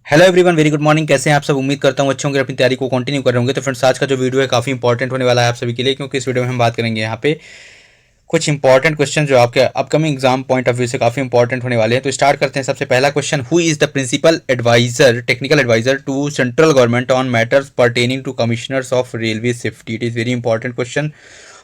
Hello everyone, very good morning. कैसे हैं आप सब? उम्मीद करता हूँ अच्छे होंगे, अपनी तैयारी को कंटिन्यू कर रहे होंगे। तो फ्रेंड्स, आज का जो वीडियो है काफ़ी इंपॉर्टेंट होने वाला है आप सभी के लिए, क्योंकि इस वीडियो में हम बात करेंगे यहाँ पे कुछ इंपॉर्टेंट क्वेश्चन जो आपके upcoming exam point of view से काफ़ी इंपॉर्टेंट होने वाले हैं। तो स्टार्ट करते हैं। सबसे पहला question, who is the principal adviser, technical adviser to central government on matters pertaining to commissioners of railway safety? It is very important question.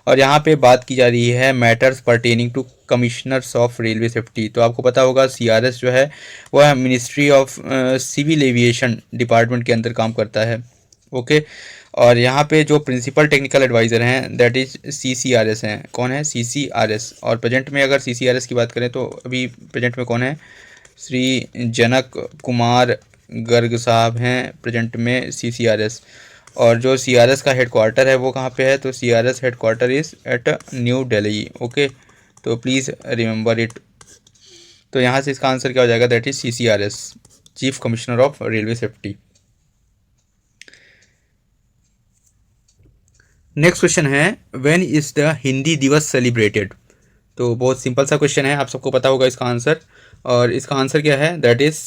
और यहाँ पे बात की जा रही है matters pertaining to commissioners of railway safety. तो आपको पता होगा सीआरएस जो है वह ministry of civil aviation department के अंदर काम करता है। ओके। और यहाँ पे जो प्रिंसिपल टेक्निकल एडवाइज़र हैं दैट इज़ सीसीआरएस हैं। कौन है? सीसीआरएस। और प्रेजेंट में अगर सीसीआरएस की बात करें तो अभी प्रेजेंट में कौन है? श्री जनक कुमार गर्ग साहब हैं प्रेजेंट में सीसीआरएस। और जो सीआरएस का हेडक्वार्टर है वो कहाँ पे है? तो CRS headquarter is at New Delhi. Okay, तो प्लीज़ रिमेंबर इट। तो यहाँ से इसका आंसर क्या हो जाएगा? That is CCRS, chief commissioner of railway safety. Next question है, when is the Hindi Diwas celebrated? तो बहुत सिंपल सा क्वेश्चन है, आप सबको पता होगा इसका आंसर। और इसका आंसर क्या है? दैट इज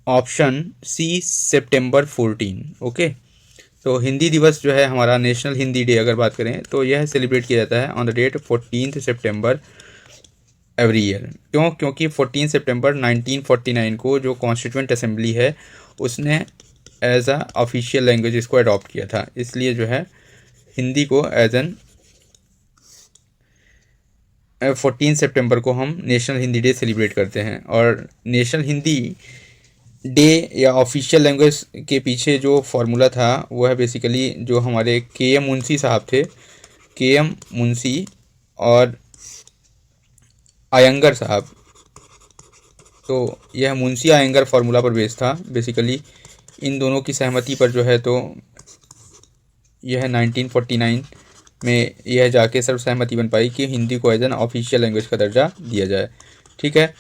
ऑप्शन सी, सितंबर 14। ओके। तो हिंदी दिवस जो है हमारा, नेशनल हिंदी डे अगर बात करें तो यह सेलिब्रेट किया जाता है ऑन द डेट 14 सितंबर एवरी ईयर। क्यों? क्योंकि 14 सितंबर 1949 को जो कॉन्स्टिट्यूंट असेंबली है उसने एज अ ऑफिशियल लैंग्वेज इसको अडॉप्ट किया था, इसलिए जो है हिंदी को एज एन 14 सितंबर को हम नेशनल हिंदी डे सेलिब्रेट करते हैं। और नेशनल हिंदी डे या ऑफिशियल लैंग्वेज के पीछे जो फार्मूला था वो है बेसिकली जो हमारे के एम मुंशी साहब थे, के एम मुंशी और अयंगर साहब। तो यह मुंशी अयंगर फार्मूला पर बेस्ड था बेसिकली। इन दोनों की सहमति पर जो है तो यह 1949 में यह जाके सर्वसहमति बन पाई कि हिंदी को एज एन ऑफिशियल लैंग्वेज का दर्जा दिया जाए। ठीक है।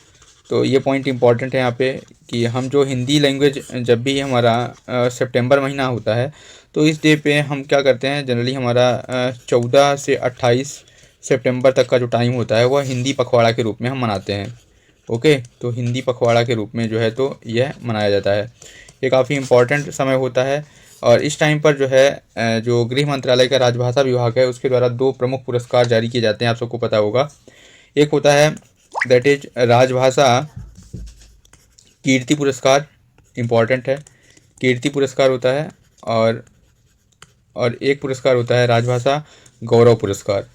तो ये पॉइंट इंपॉर्टेंट है यहाँ पे कि हम जो हिंदी लैंग्वेज, जब भी हमारा सितंबर महीना होता है तो इस डे पे हम क्या करते हैं, जनरली हमारा 14 से 28 सितंबर तक का जो टाइम होता है वह हिंदी पखवाड़ा के रूप में हम मनाते हैं। ओके, तो हिंदी पखवाड़ा के रूप में जो है तो यह मनाया जाता है। ये काफ़ी इम्पॉर्टेंट समय होता है। और इस टाइम पर जो है जो गृह मंत्रालय का राजभाषा विभाग है उसके द्वारा दो प्रमुख पुरस्कार जारी किए जाते हैं, आप सबको पता होगा। एक होता है दैट इज राजभाषा कीर्ति पुरस्कार, इम्पॉर्टेंट है, कीर्ति पुरस्कार होता है। और एक पुरस्कार होता है राजभाषा गौरव पुरस्कार।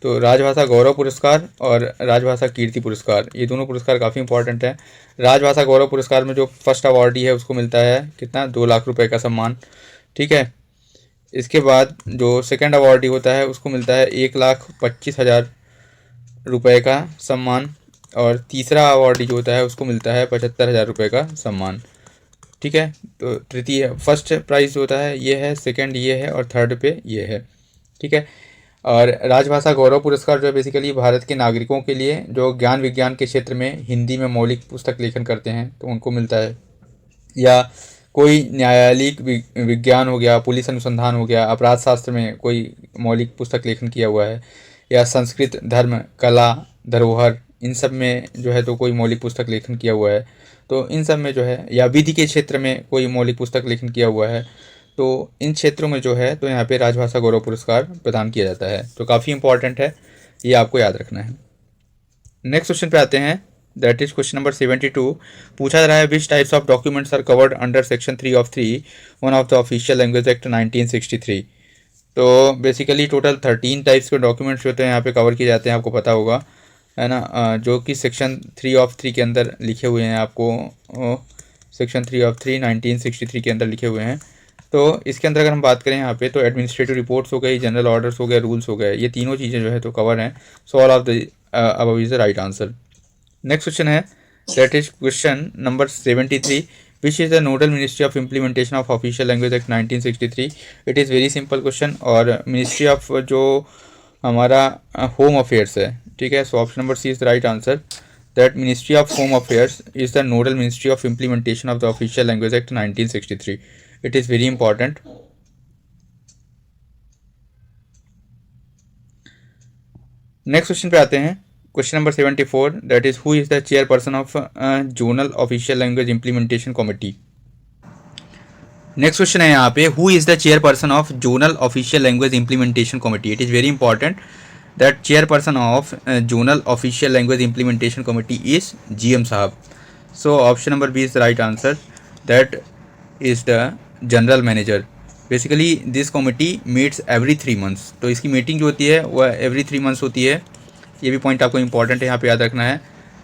तो राजभाषा गौरव पुरस्कार और राजभाषा कीर्ति पुरस्कार, ये दोनों पुरस्कार काफ़ी इंपॉर्टेंट हैं। राजभाषा गौरव पुरस्कार में जो फर्स्ट अवार्डी है उसको मिलता है कितना? 2 लाख रुपए का सम्मान। ठीक है। इसके बाद जो सेकंड अवार्डी होता है उसको मिलता है 1,25,000 रुपये का सम्मान। और तीसरा अवार्डी जो होता है उसको मिलता है 75,000 रुपये का सम्मान। ठीक है। तो तृतीय, फर्स्ट प्राइज होता है ये है, सेकंड ये है और थर्ड पे ये है। ठीक है। और राजभाषा गौरव पुरस्कार जो है बेसिकली भारत के नागरिकों के लिए जो ज्ञान विज्ञान के क्षेत्र में हिंदी में मौलिक पुस्तक लेखन करते हैं तो उनको मिलता है। या कोई न्यायालयिक विज्ञान हो गया, पुलिस अनुसंधान हो गया, अपराध शास्त्र में कोई मौलिक पुस्तक लेखन किया हुआ है, या संस्कृत, धर्म, कला, धरोहर, इन सब में जो है तो कोई मौलिक पुस्तक लेखन किया हुआ है तो इन सब में जो है, या विधि के क्षेत्र में कोई मौलिक पुस्तक लेखन किया हुआ है तो इन क्षेत्रों में जो है तो यहाँ पे राजभाषा गौरव पुरस्कार प्रदान किया जाता है। तो काफ़ी इंपॉर्टेंट है, ये आपको याद रखना है। नेक्स्ट क्वेश्चन पे आते हैं, दैट इज क्वेश्चन नंबर 72। पूछा जा रहा है which types of documents are covered under section 3 of 3 one of the official language act 1963? तो बेसिकली टोटल 13 टाइप्स के डॉक्यूमेंट्स जो होते हैं यहाँ पे कवर किए जाते हैं, आपको पता होगा है ना। जो कि सेक्शन 3 ऑफ 3 के अंदर लिखे हुए हैं, आपको सेक्शन 3 ऑफ 3 1963 के अंदर लिखे हुए हैं। तो इसके अंदर अगर हम बात करें यहाँ पे तो एडमिनिस्ट्रेटिव रिपोर्ट्स हो गई, जनरल ऑर्डर्स हो गए, रूल्स हो गए, ये तीनों चीज़ें जो है तो कवर हैं। So all of the above is the right answer. Next question है, that is question number 73। Which is the nodal ministry of implementation of official language act 1963? It is very simple question. और ministry of जो हमारा home affairs है, ठीक है। So option number C is the right answer, that ministry of home affairs is the nodal ministry of implementation of the official language act 1963। It is very important. Next question पे आते हैं, question number 74 that is who is the chairperson of zonal official language implementation committee. Next question है यहाँ पे, who is the chairperson of zonal official language implementation committee. It is very important that chairperson of zonal official language implementation committee is GM साहब। So option number B is the right answer, that is the general manager. Basically this committee meets every 3 months. तो इसकी meeting जो होती है वह every 3 months होती है। ये भी पॉइंट आपको इंपॉर्टेंट है, यहाँ पे याद रखना है।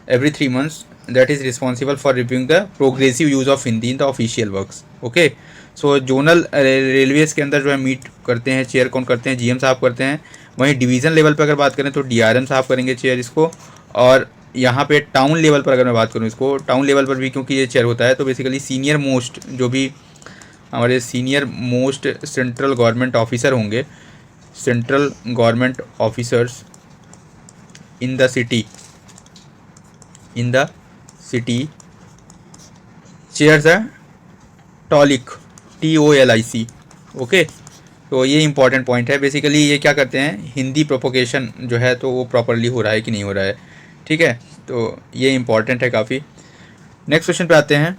Every 3 months that is responsible for reviewing the progressive use of Hindi in the official works. Okay, so zonal railways के अंदर जो है मीट करते हैं, चेयर कौन करते हैं, GM साहब करते हैं। वहीं डिवीज़न लेवल पर अगर बात करें तो DRM साहब करेंगे चेयर इसको। और यहाँ पे टाउन लेवल पर अगर मैं बात करूँ इसको, टाउन लेवल पर भी क्योंकि ये चेयर होता है, तो बेसिकली सीनियर मोस्ट जो भी हमारे senior most central government officer होंगे, central government officers in the city chairs है टॉलिक, TOLIC। ओके, तो ये इंपॉर्टेंट पॉइंट है। बेसिकली ये क्या करते हैं, हिंदी प्रोपोगेशन जो है तो वो प्रॉपरली हो रहा है कि नहीं हो रहा है। ठीक है, तो ये इंपॉर्टेंट है काफ़ी। नेक्स्ट क्वेश्चन पे आते हैं,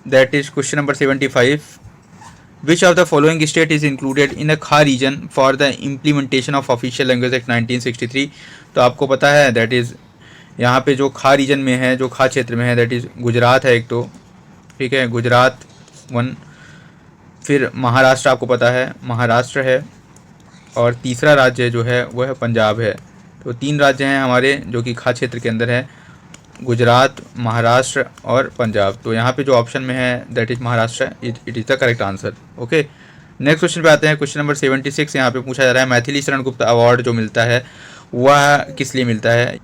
that is question number 75। Which of the following state is included in the खा region for the implementation of official language act 1963। तो आपको पता है दैट इज़ यहाँ पे जो खा रीजन में है, जो खा क्षेत्र में है, दैट इज़ गुजरात है एक तो। ठीक है, गुजरात 1, फिर महाराष्ट्र आपको पता है, महाराष्ट्र है, और तीसरा राज्य जो है वह है पंजाब है। तो 3 राज्य हैं हमारे जो कि खा क्षेत्र के अंदर है, गुजरात, महाराष्ट्र और पंजाब। तो यहाँ पे जो ऑप्शन में है that is Maharashtra, it is the correct answer. Okay, next question पे आते हैं। क्वेश्चन नंबर 76 यहाँ पे पूछा जा रहा है, मैथिली शरण गुप्त अवार्ड जो मिलता है वह किस लिए मिलता है।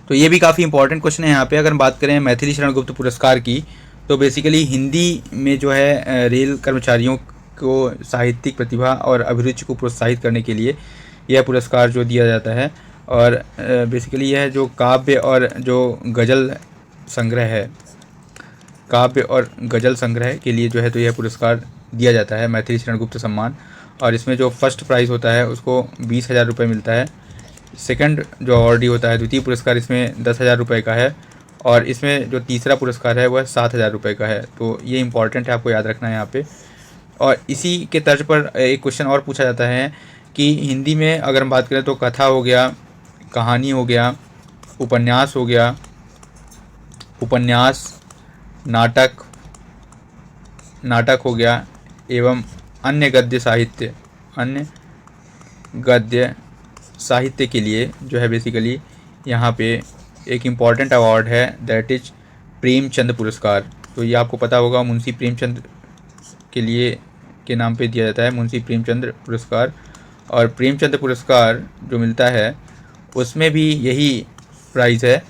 तो ये भी काफ़ी इंपॉर्टेंट क्वेश्चन है। यहाँ पे अगर हम बात करें मैथिली शरण गुप्त पुरस्कार की, तो बेसिकली हिंदी में जो है रेल कर्मचारियों को साहित्यिक प्रतिभा और अभिरुचि को प्रोत्साहित करने के लिए यह पुरस्कार जो दिया जाता है। और बेसिकली यह जो काव्य और जो गज़ल संग्रह है, काव्य और गज़ल संग्रह के लिए जो है तो यह पुरस्कार दिया जाता है, मैथिली शरण गुप्त सम्मान। और इसमें जो फर्स्ट प्राइज़ होता है उसको 20,000 रुपये मिलता है। सेकंड जो अवार्डी होता है, द्वितीय पुरस्कार, इसमें 10,000 रुपये का है। और इसमें जो तीसरा पुरस्कार है वह 7,000 रुपये का है। तो ये इंपॉर्टेंट है, आपको याद रखना है यहाँ पे। और इसी के तर्ज पर एक क्वेश्चन और पूछा जाता है कि हिंदी में अगर हम बात करें तो कथा हो गया, कहानी हो गया, उपन्यास हो गया, उपन्यास, नाटक हो गया, एवं अन्य गद्य साहित्य के लिए जो है बेसिकली यहाँ पे एक इम्पॉर्टेंट अवार्ड है, दैट इज प्रेमचंद पुरस्कार। तो ये आपको पता होगा, मुंशी प्रेमचंद के लिए के नाम पे दिया जाता है, मुंशी प्रेमचंद पुरस्कार। और प्रेमचंद पुरस्कार जो मिलता है उसमें भी यही प्राइज़ है,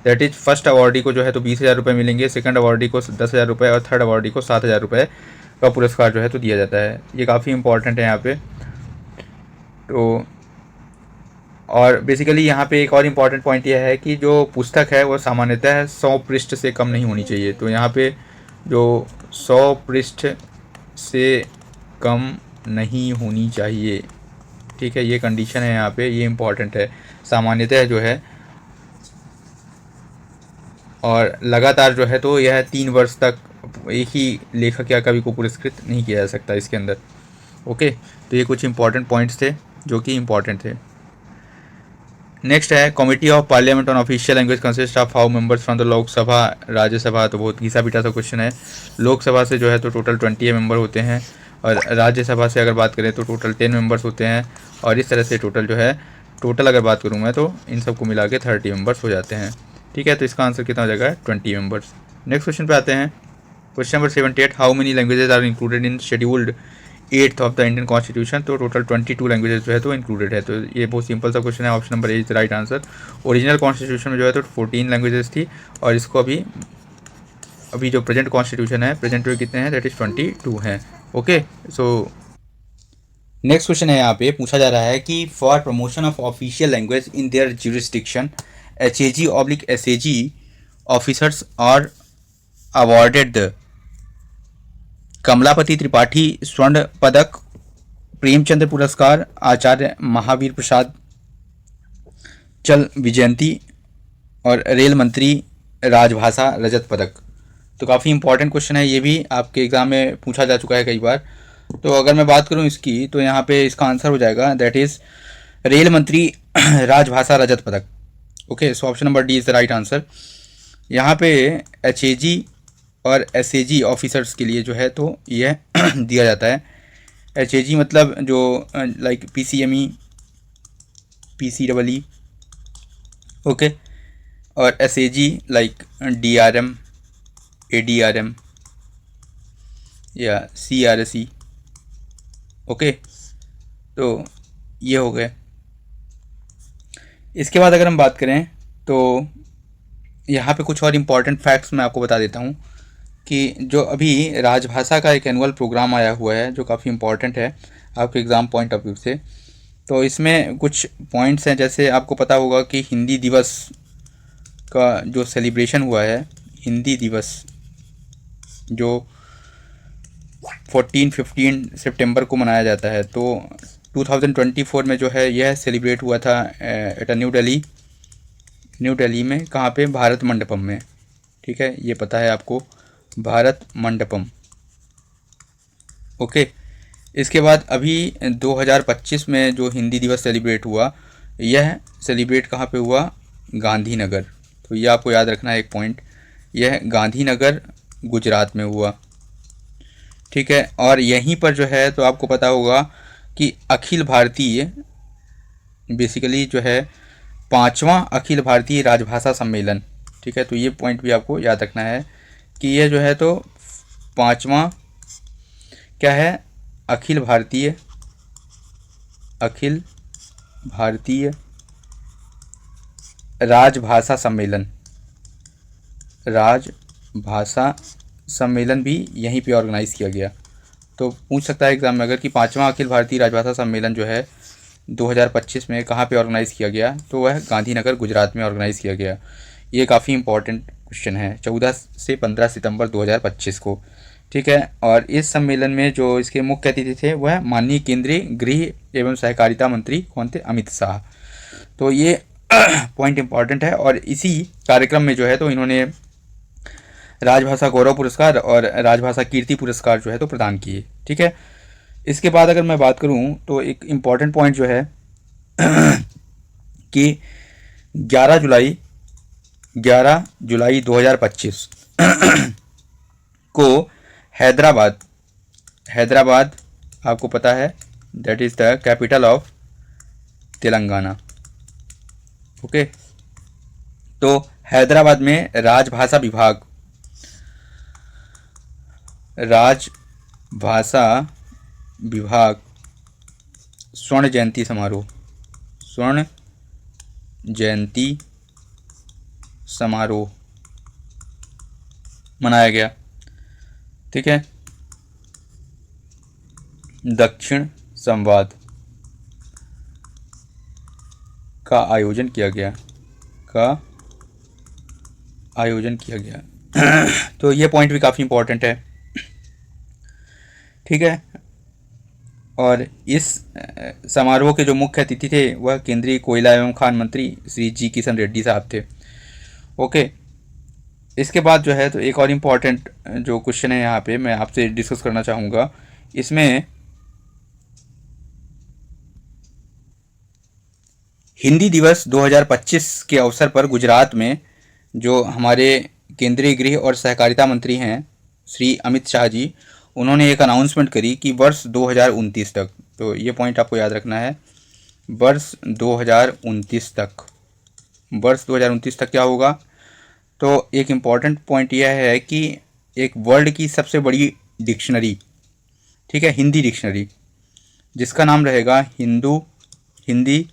दैट इज फर्स्ट अवार्डी को जो है तो 20,000 रुपये मिलेंगे, सेकंड अवार्डी को 10,000 रुपये और थर्ड अवार्डी को 7,000 रुपये का पुरस्कार जो है तो दिया जाता है। ये काफ़ी इंपॉर्टेंट है यहाँ पे। तो और बेसिकली यहाँ पे एक और इम्पॉर्टेंट पॉइंट यह है कि जो पुस्तक है वो सामान्यतः 100 पृष्ठ से कम नहीं होनी चाहिए। तो यहाँ पे जो 100 पृष्ठ से कम नहीं होनी चाहिए, ठीक है, ये कंडीशन है यहाँ पे, ये इम्पॉर्टेंट है, सामान्यतः जो है। और लगातार जो है तो यह 3 वर्ष तक एक ही लेखक या कवि को पुरस्कृत नहीं किया जा सकता इसके अंदर। ओके, तो ये कुछ इंपॉर्टेंट पॉइंट्स थे जो कि इंपॉर्टेंट थे। नेक्स्ट है, committee of parliament on official language consist of how members from the Lok Sabha, Rajya Sabha. तो बहुत घिसा पिटा सा क्वेश्चन है। लोकसभा से जो है तो टोटल 20 मेंबर होते हैं, और राज्यसभा से अगर बात करें तो टोटल 10 मेंबर्स होते हैं। और इस तरह से टोटल जो है, टोटल अगर बात करूँ मैं तो इन सबको मिला के 30 मेंबर्स हो जाते हैं। ठीक है, तो इसका आंसर कितना हो जाएगा, 20 मेंबर्स। नेक्स्ट क्वेश्चन पे आते हैं, question number 78, how many languages are included in scheduled 8th of the Indian constitution. तो टोटल 22 लैंग्वेजेज जो है तो इंक्लूडेड है। तो ये बहुत सिंपल सा क्वेश्चन है, option number A is right answer. Original constitution में जो है तो 14 लैंग्वेजेज थी, और इसको अभी जो प्रेजेंट कॉन्स्टिट्यूशन है, प्रेजेंट में कितने हैं, दैट इज 22 हैं। ओके, सो नेक्स्ट क्वेश्चन है, यहाँ पे पूछा जा रहा है कि for promotion of official language in their jurisdiction HAG/SAG officers are awarded the Kamlapati Tripathi स्वर्ण पदक, प्रेमचंद पुरस्कार, आचार्य महावीर प्रसाद चल विजयंती और रेल मंत्री राजभाषा रजत पदक। तो काफ़ी इंपॉर्टेंट क्वेश्चन है, ये भी आपके एग्ज़ाम में पूछा जा चुका है कई बार। तो अगर मैं बात करूं इसकी, तो यहाँ पे इसका आंसर हो जाएगा दैट इज़ रेल मंत्री राजभाषा रजत पदक। Okay, so option number D is the right answer. यहाँ पे HAG और SAG ऑफिसर्स के लिए जो है तो यह दिया जाता है। HAG मतलब जो लाइक PCME, PCEE, ओके, और SAG लाइक DRM, ADRM या CRSE। ओके, तो ये हो गए। इसके बाद अगर हम बात करें तो यहाँ पे कुछ और इम्पॉर्टेंट फैक्ट्स मैं आपको बता देता हूँ कि जो अभी राजभाषा का एक एनुअल प्रोग्राम आया हुआ है जो काफ़ी इम्पॉर्टेंट है आपके एग्ज़ाम पॉइंट ऑफ व्यू से। तो इसमें कुछ पॉइंट्स हैं, जैसे आपको पता होगा कि हिंदी दिवस का जो सेलिब्रेशन हुआ है, हिंदी दिवस जो 14-15 सितंबर को मनाया जाता है, तो 2024 में जो है यह सेलिब्रेट हुआ था एट न्यू दिल्ली में। कहाँ पे? भारत मंडपम में। ठीक है, ये पता है आपको, भारत मंडपम। ओके, इसके बाद अभी 2025 में जो हिंदी दिवस सेलिब्रेट हुआ, यह सेलिब्रेट कहाँ पे हुआ? गांधीनगर। तो ये आपको याद रखना है एक पॉइंट, यह गांधीनगर गुजरात में हुआ। ठीक है, और यहीं पर जो है तो आपको पता होगा कि अखिल भारतीय, बेसिकली जो है 5वां अखिल भारतीय राजभाषा सम्मेलन। ठीक है, तो ये पॉइंट भी आपको याद रखना है कि ये जो है तो 5वां क्या है? अखिल भारतीय राजभाषा सम्मेलन। राजभाषा सम्मेलन भी यहीं पे ऑर्गेनाइज़ किया गया। तो पूछ सकता है एग्ज़ाम में अगर कि 5वां अखिल भारतीय राजभाषा सम्मेलन जो है 2025 में कहाँ पे ऑर्गेनाइज़ किया गया, तो वह गांधीनगर गुजरात में ऑर्गेनाइज़ किया गया। ये काफ़ी इंपॉर्टेंट क्वेश्चन है, 14 से 15 सितंबर 2025 को। ठीक है, और इस सम्मेलन में जो इसके मुख्य अतिथि थे वह माननीय केंद्रीय गृह एवं सहकारिता मंत्री कौन थे? अमित शाह। तो ये पॉइंट इंपॉर्टेंट है, और इसी कार्यक्रम में जो है तो इन्होंने राजभाषा गौरव पुरस्कार और राजभाषा कीर्ति पुरस्कार जो है तो प्रदान किए। ठीक है, इसके बाद अगर मैं बात करूं तो एक इम्पॉर्टेंट पॉइंट जो है कि 11 जुलाई 2025 को हैदराबाद आपको पता है that is the capital of Telangana. Okay, तो हैदराबाद में राजभाषा विभाग स्वर्ण जयंती समारोह मनाया गया। ठीक है, दक्षिण संवाद का आयोजन किया गया। तो ये पॉइंट भी काफ़ी इम्पोर्टेंट है। ठीक है, और इस समारोह के जो मुख्य अतिथि थे वह केंद्रीय कोयला एवं खान मंत्री श्री जी किशन रेड्डी साहब थे। ओके, इसके बाद जो है तो एक और इम्पॉर्टेंट जो क्वेश्चन है यहाँ पे मैं आपसे डिस्कस करना चाहूँगा। इसमें हिंदी दिवस 2025 के अवसर पर गुजरात में जो हमारे केंद्रीय गृह और सहकारिता मंत्री हैं श्री अमित शाह जी, उन्होंने एक अनाउंसमेंट करी कि वर्ष 2029 तक, तो ये पॉइंट आपको याद रखना है, वर्ष 2029 तक क्या होगा? तो एक इम्पॉर्टेंट पॉइंट यह है कि एक वर्ल्ड की सबसे बड़ी डिक्शनरी, ठीक है, हिंदी डिक्शनरी, जिसका नाम रहेगा हिंदी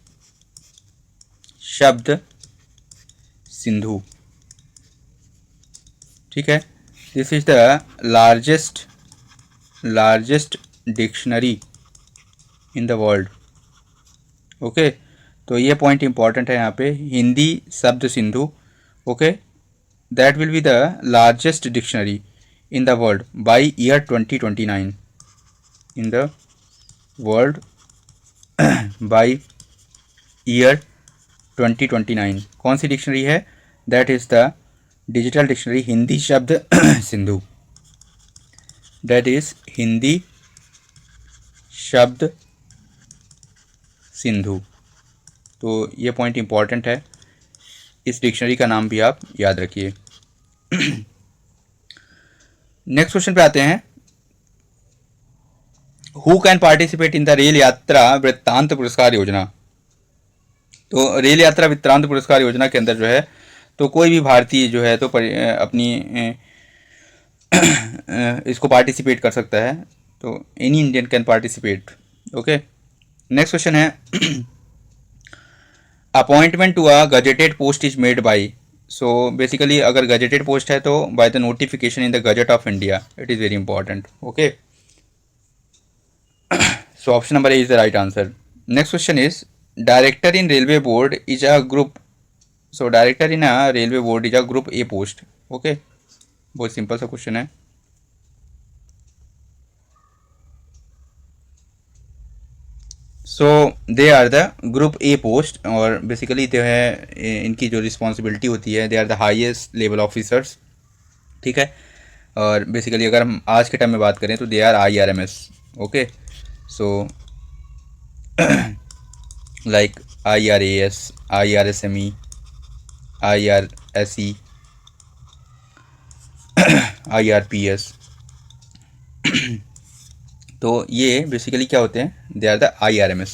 शब्द सिंधु। ठीक है, this is the largest dictionary in the world. Okay, तो ये पॉइंट इंपॉर्टेंट है यहाँ पे, हिंदी शब्द Sindhu. Okay, that will be the largest dictionary in the world by year 2029 in the world by year 2029। कौन सी डिक्शनरी है? That is the digital dictionary Hindi शब्द Sindhu, that is Hindi शब्द सिंधु। तो ये पॉइंट इम्पॉर्टेंट है, इस डिक्शनरी का नाम भी आप याद रखिए। नेक्स्ट क्वेश्चन पे आते हैं, who can participate in the rail यात्रा वृत्तांत पुरस्कार योजना। तो रेल यात्रा वृत्तांत पुरस्कार योजना के अंदर जो है तो कोई भी भारतीय जो है तो अपनी इसको पार्टिसिपेट कर सकता है, तो any Indian can participate. Okay, next question है, appointment to a gazetted post is made by. So basically अगर गजेटेड पोस्ट है तो by the notification in the gazette of India, it is very important. Okay, so option number A is the right answer. Next question is, director in railway board is a group. So director in a railway board is a group A post. Okay, बहुत simple सा question है। So they are the group A post, और basically जो है इनकी जो responsibility होती है, they are the highest level officers. ठीक है, और बेसिकली अगर हम आज के टाइम में बात करें तो they are IRMS। Okay, so like IRAS, IRSME, IRSE, IRPS। तो ये बेसिकली क्या होते हैं, they are the IRMS।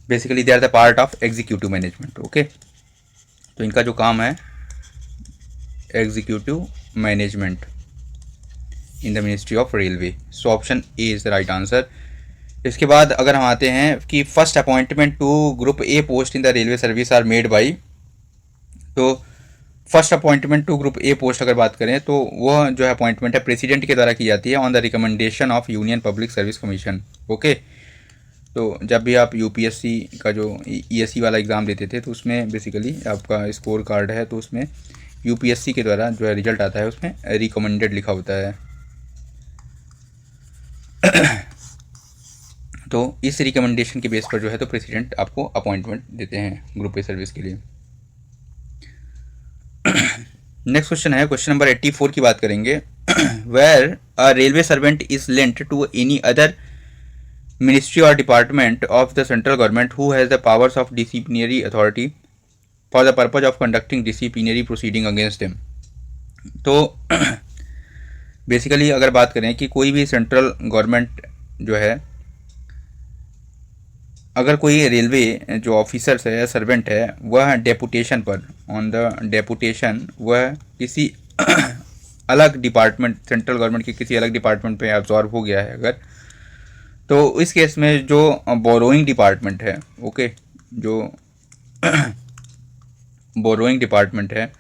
Basically they are the part of executive management. Okay, तो इनका जो काम है executive management in the ministry of railway. So option A is the right answer. इसके बाद अगर हम आते हैं कि first appointment to group A post in the railway service are made by. तो first appointment to group A post अगर बात करें तो वह जो है अपॉइंटमेंट है प्रेसिडेंट के द्वारा की जाती है on the recommendation of union public service commission. Okay, तो जब भी आप UPSC का जो ESE वाला एग्ज़ाम देते थे तो उसमें बेसिकली आपका स्कोर कार्ड है तो उसमें UPSC के द्वारा जो है रिजल्ट आता है उसमें रिकमेंडेड लिखा होता है। तो इस रिकमेंडेशन के बेस पर जो है तो प्रेसिडेंट आपको अपॉइंटमेंट देते हैं ग्रुप ए सर्विस के लिए। नेक्स्ट क्वेश्चन है, क्वेश्चन नंबर 84 की बात करेंगे। Where a railway servant is lent to any other ministry और department of the central government who has the powers of disciplinary authority for the purpose of conducting disciplinary proceeding against him. तो basically अगर बात करें कि कोई भी central government जो है, अगर कोई रेलवे जो ऑफिसर्स है या सर्वेंट है वह डेपुटेशन पर, ऑन द डेपुटेशन वह किसी अलग डिपार्टमेंट, सेंट्रल गवर्नमेंट के किसी अलग डिपार्टमेंट पे अब्जॉर्व हो गया है अगर, तो इस केस में जो बोरोइंग डिपार्टमेंट है, ओके, जो बोरोइंग डिपार्टमेंट है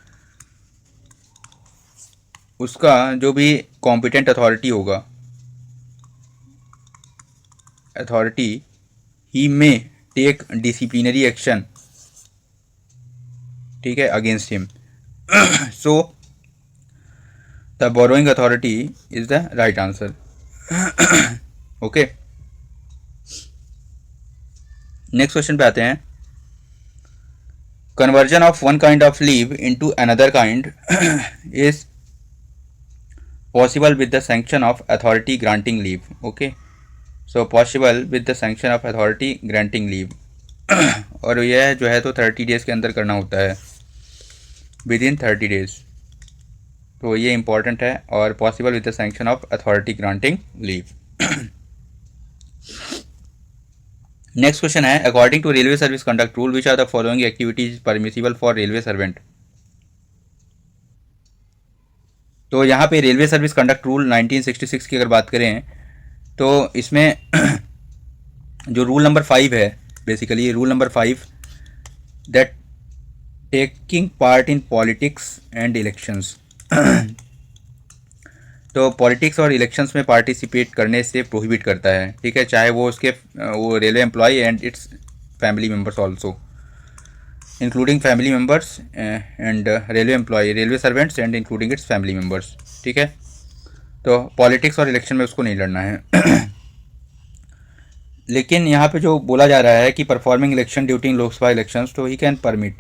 उसका जो भी कॉम्पिटेंट अथॉरिटी होगा, अथॉरिटी ही में टेक डिसिप्लिनरी एक्शन, ठीक है, against him. So the borrowing authority is the right answer. Okay, next question पे आते हैं। Conversion of one kind of leave into another kind is possible with the sanction of authority granting leave. Okay, so possible with the sanction of authority granting leave, और यह जो है तो 30 days के अंदर करना होता है, विद इन 30 डेज़। तो ये इंपॉर्टेंट है, और possible with the sanction of authority granting leave. Next question है, according to railway service conduct rule which are the following activities permissible for railway servant. तो यहाँ पे रेलवे सर्विस कंडक्ट रूल 1966 की अगर बात करें तो इसमें जो रूल नंबर 5 है, basically rule number 5 that taking part in politics and elections. तो पॉलिटिक्स और इलेक्शंस में पार्टिसिपेट करने से प्रोहिबिट करता है, ठीक है, चाहे वो उसके वो railway employee and its family members also, including family members and railway employee, railway servants and including its family members, ठीक है। तो पॉलिटिक्स और इलेक्शन में उसको नहीं लड़ना है। लेकिन यहाँ पे जो बोला जा रहा है कि performing election duty in Lok Sabha elections, तो he can permit,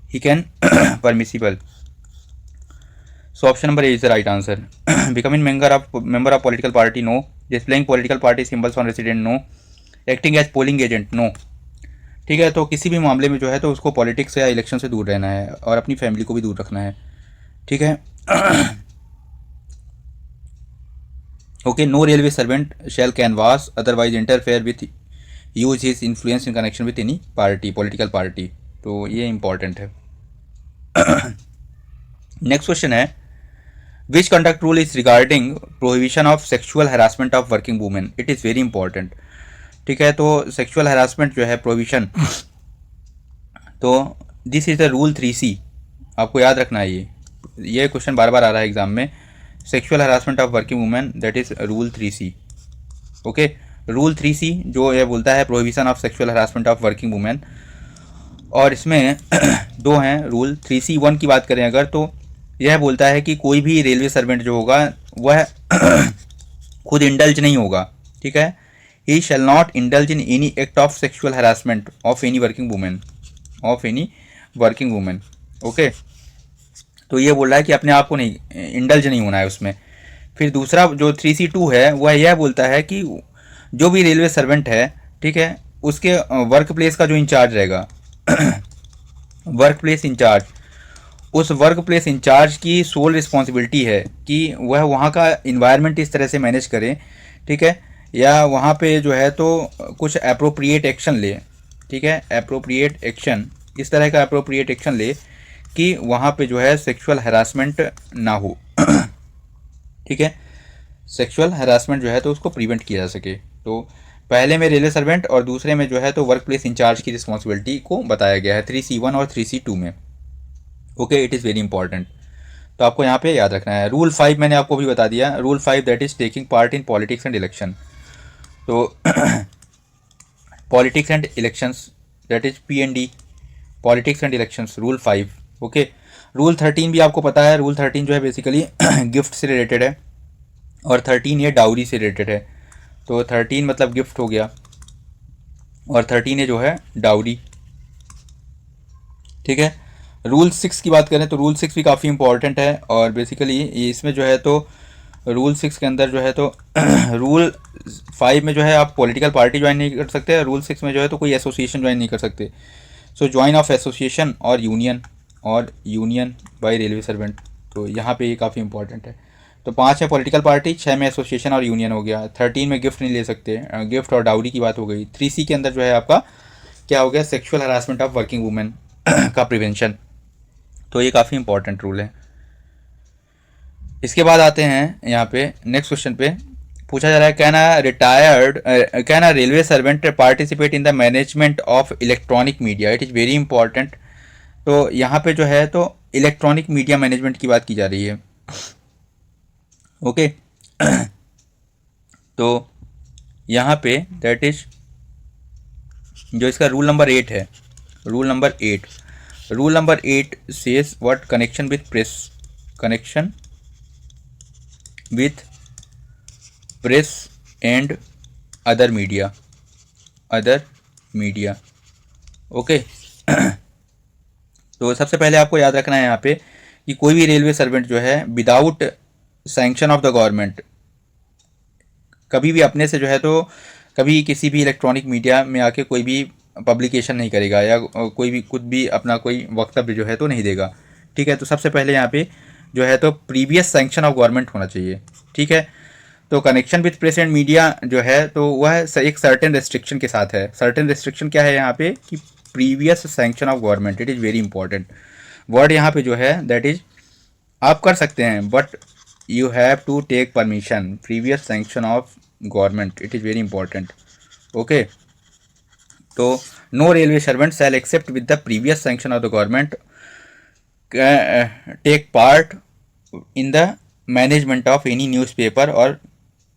he can permissible. So option number A is the right answer. Becoming member of political party, no. Displaying political party symbols on resident, no. Acting as polling agent, no. ठीक है, तो किसी भी मामले में जो है तो उसको पॉलिटिक्स या इलेक्शन से दूर रहना है और अपनी फैमिली को भी दूर रखना है, ठीक है. Okay, no railway servant shall canvass otherwise interfere with use his influence in connection with any party, political party. तो ये इंपॉर्टेंट है. नेक्स्ट क्वेश्चन है, which conduct rule is regarding prohibition of sexual harassment of working women. It is very important. ठीक है, तो sexual harassment जो है prohibition, तो this is the rule 3C. आपको याद रखना है, ये क्वेश्चन बार बार आ रहा है एग्जाम में. Sexual harassment of working women, that is rule 3C. Okay, rule 3C जो ये बोलता है prohibition of sexual harassment of working women, और इसमें दो हैं रूल. 3C1 की बात करें अगर, तो यह बोलता है कि कोई भी रेलवे सर्वेंट जो होगा वह खुद इंडल्ज नहीं होगा. ठीक है, he shall not indulge in any act of sexual harassment of any working women. Okay, तो ये बोल रहा है कि अपने आप को नहीं इंडल्ज नहीं होना है उसमें. फिर दूसरा जो 3C2 है वह यह बोलता है कि जो भी रेलवे सर्वेंट है, ठीक है, उसके वर्क प्लेस का जो इंचार्ज रहेगा वर्क प्लेस इंचार्ज, उस वर्क प्लेस इंचार्ज की सोल रिस्पॉन्सिबिलिटी है कि वह वहाँ का इन्वायरमेंट इस तरह से मैनेज करे, ठीक है, या वहाँ पे जो है तो कुछ अप्रोप्रिएट एक्शन ले. ठीक है, अप्रोप्रिएट एक्शन, इस तरह का अप्रोप्रिएट एक्शन ले कि वहाँ पे जो है सेक्सुअल हरासमेंट ना हो. ठीक है, सेक्सुअल हरासमेंट जो है तो उसको प्रिवेंट किया जा सके. तो पहले में रेलवे सर्वेंट और दूसरे में जो है तो वर्क प्लेस इंचार्ज की रिस्पॉन्सिबिलिटी को बताया गया है 3C1 और 3C2 में. Okay, it is very important. तो आपको यहाँ पे याद रखना है. रूल 5 मैंने आपको भी बता दिया. Rule 5 that is taking part in politics and election. तो politics and elections, that is PND, politics and elections, rule 5. Okay, rule 13 भी आपको पता है. रूल 13 जो है बेसिकली गिफ्ट से रिलेटेड है, और 13 ये डाउरी से रिलेटेड है. तो 13 मतलब गिफ्ट हो गया, और 13 ये जो है डाउरी. ठीक है, रूल 6 की बात करें तो रूल 6 भी काफ़ी इंपॉर्टेंट है, और बेसिकली इसमें जो है तो रूल 6 के अंदर जो है तो रूल 5 में जो है आप पॉलिटिकल पार्टी ज्वाइन नहीं कर सकते, रूल 6 में जो है तो कोई एसोसिएशन ज्वाइन नहीं कर सकते. सो ज्वाइन ऑफ एसोसिएशन और यूनियन बाय रेलवे सर्वेंट. तो यहाँ पे ये काफ़ी इंपॉर्टेंट है. तो 5 है पॉलिटिकल पार्टी, 6 में एसोसिएशन और यूनियन हो गया. 13 में गिफ्ट नहीं ले सकते, गिफ्ट और डाउरी की बात हो गई. 3C के अंदर जो है आपका क्या हो गया, sexual harassment of working women का प्रिवेंशन. तो ये काफ़ी इंपॉर्टेंट रूल है. इसके बाद आते हैं यहाँ पे नेक्स्ट क्वेश्चन पे. पूछा जा रहा है, can a railway servant participate in the management of electronic media. It is very important. तो यहाँ पे जो है तो इलेक्ट्रॉनिक मीडिया मैनेजमेंट की बात की जा रही है. ओके, तो यहाँ पे दैट इज जो इसका रूल नंबर 8 है, rule number 8 says what, connection with press and other media. Okay, तो सबसे पहले आपको याद रखना है यहाँ पे कि कोई भी रेलवे सर्वेंट जो है without sanction of the government कभी भी अपने से जो है तो कभी किसी भी इलेक्ट्रॉनिक मीडिया में आके कोई भी पब्लिकेशन नहीं करेगा, या कोई भी खुद भी अपना कोई वक्तव्य जो है तो नहीं देगा. ठीक है, तो सबसे पहले यहाँ पे जो है तो प्रीवियस सैंक्शन ऑफ गवर्नमेंट होना चाहिए. ठीक है, तो connection with press and media जो है तो वह एक सर्टेन रेस्ट्रिक्शन के साथ है. सर्टेन रेस्ट्रिक्शन क्या है यहाँ पे कि previous sanction of government. It is very important word यहाँ पे जो है, दैट इज आप कर सकते हैं but you have to take permission. Previous sanction of government, it is very important. Okay, तो no railway servant shall except with the previous sanction of the government take part in the management of any newspaper और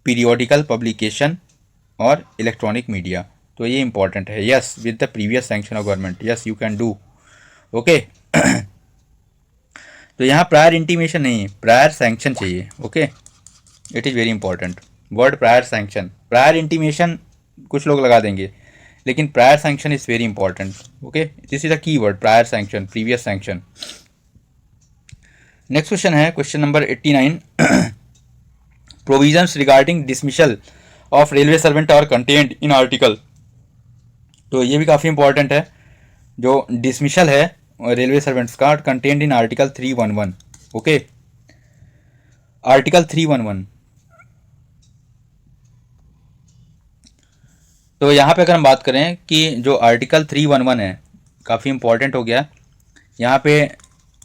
periodical publication और electronic media. तो ये important है. Yes, with the previous sanction of government, yes you can do. Okay, तो यहाँ prior intimation नहीं, prior sanction चाहिए. Okay, it is very important word, prior sanction. Prior intimation कुछ लोग लगा देंगे, लेकिन prior sanction is very important. Okay, this is a key word, prior sanction, previous sanction. Next question है question number 89। Provisions regarding dismissal of railway servant are contained in article. तो ये भी काफ़ी इंपॉर्टेंट है। जो डिसमिशल है railway servants का contained in article 311। Okay, article 311। तो यहाँ पे अगर हम बात करें कि जो आर्टिकल 311 है काफ़ी इंपॉर्टेंट हो गया। यहाँ पे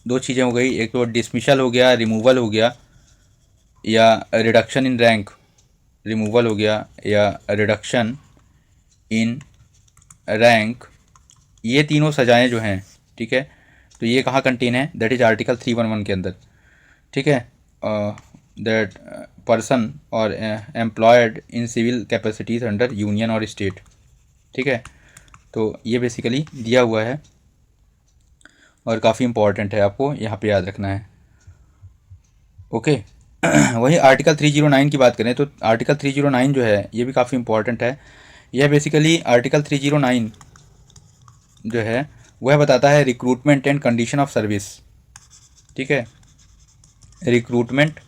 दो चीज़ें हो गई, एक तो डिसमिशल हो गया, रिमूवल हो गया, या रिडक्शन इन रैंक, रिमूवल हो गया या रिडक्शन इन रैंक, ये तीनों सजाएं जो हैं, ठीक है, तो ये कहाँ कंटेन है, दैट इज आर्टिकल 311 के अंदर। ठीक है, दैट पर्सन और employed in civil capacities under union और स्टेट। ठीक है, तो ये बेसिकली दिया हुआ है और काफ़ी इंपॉर्टेंट है, आपको यहाँ पे याद रखना है। ओके वही आर्टिकल 309 की बात करें तो आर्टिकल 309 जो है ये भी काफ़ी इंपॉर्टेंट है। यह बेसिकली आर्टिकल 309 जो है वह बताता है recruitment and condition of service. ठीक है, recruitment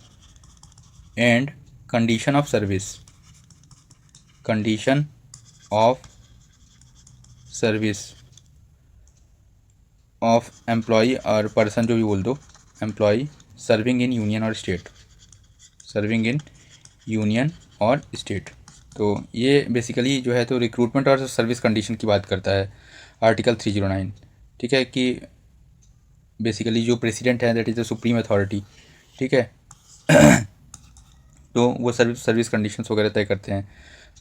and condition of service, condition of service of employee और पर्सन, जो भी बोल दो, एम्प्लॉय सर्विंग इन यूनियन और स्टेट, सर्विंग इन यूनियन और स्टेट। तो ये बेसिकली जो है तो रिक्रूटमेंट और सर्विस कंडीशन की बात करता है आर्टिकल 309। ठीक है, कि बेसिकली जो प्रेसिडेंट है that is the supreme authority. ठीक है तो वो सर्विस कंडीशंस वगैरह तय करते हैं।